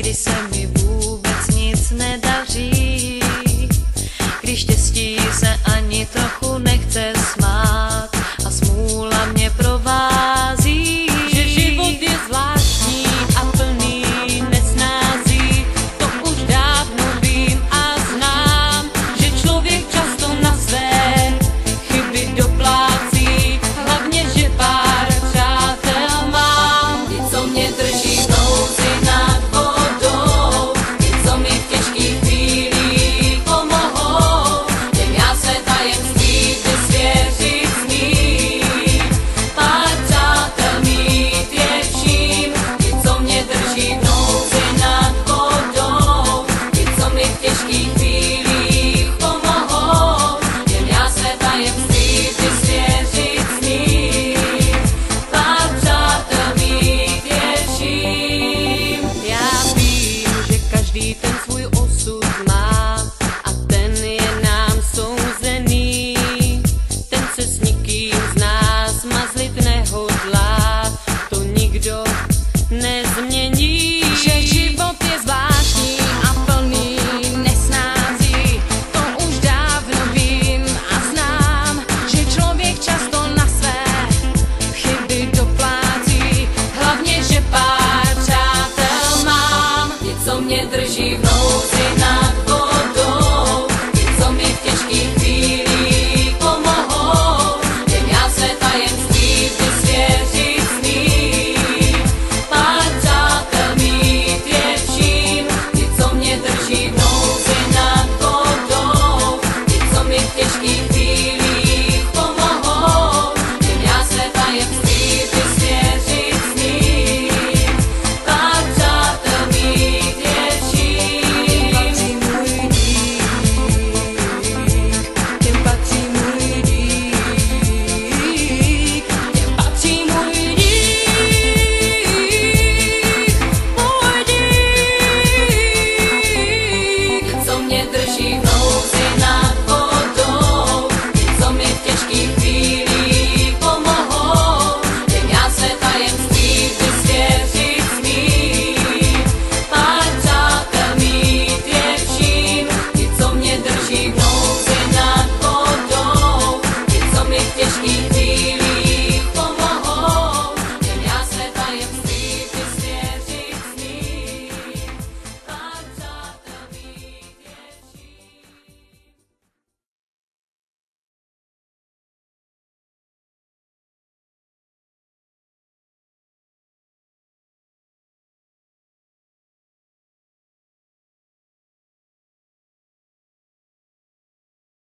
kdy se mi vůbec nic nedaří, když štěstí se ani trochu nechce smát a smůla mě provází. Že život je zvláštní a plný nesnází, to už dávno vím a znám, že člověk často na své chyby doplácí, hlavně že pár přátel mám. Ty, co mě drží v nouzi nad vodou, ty, co mi v těžkých chvílích pomohou, těm já své tajemství chci svěřit smím. Pár přátel mít je vším, ty, co mě drží v nouzi nad vodou, ty, co mi v těžkých chvílích pomohou, těm já své tajemství chci svěřit smím. Pár přátel mít je vším. Já vím, že každý ten svůj osud má a ten je nám souzený. Ten se s nikým z nás mazlit nehodlá, to nikdo nezmění. Že život je zvláštní a plný nesnází, to už dávno vím a znám, že člověk často na své chyby doplácí, hlavně že pár přátel mám. Ty, co mě drží v nouzi nad vodou, ty, co mi v těžkých chvílích pomohou, těm já své tajemství chci svěřit smím. Pár přátel mít je vším, ty, co mě drží v nouzi nad vodou, ty, co mi v těžkých chvílích pomohou, těm já své tajemství chci svěřit smím. Pár přátel mít je vším. Těm patří můj dík, těm patří můj dík, můj dík. Co mě drží v nouzi nad vodou, ty, co mi v těžkých chvílích pomohou, těm já své tajemství chci svěřit smím. Pár přátel mít je vším, ty, co mě drží v nouzi nad vodou, ty, co mi v těžkých chvílích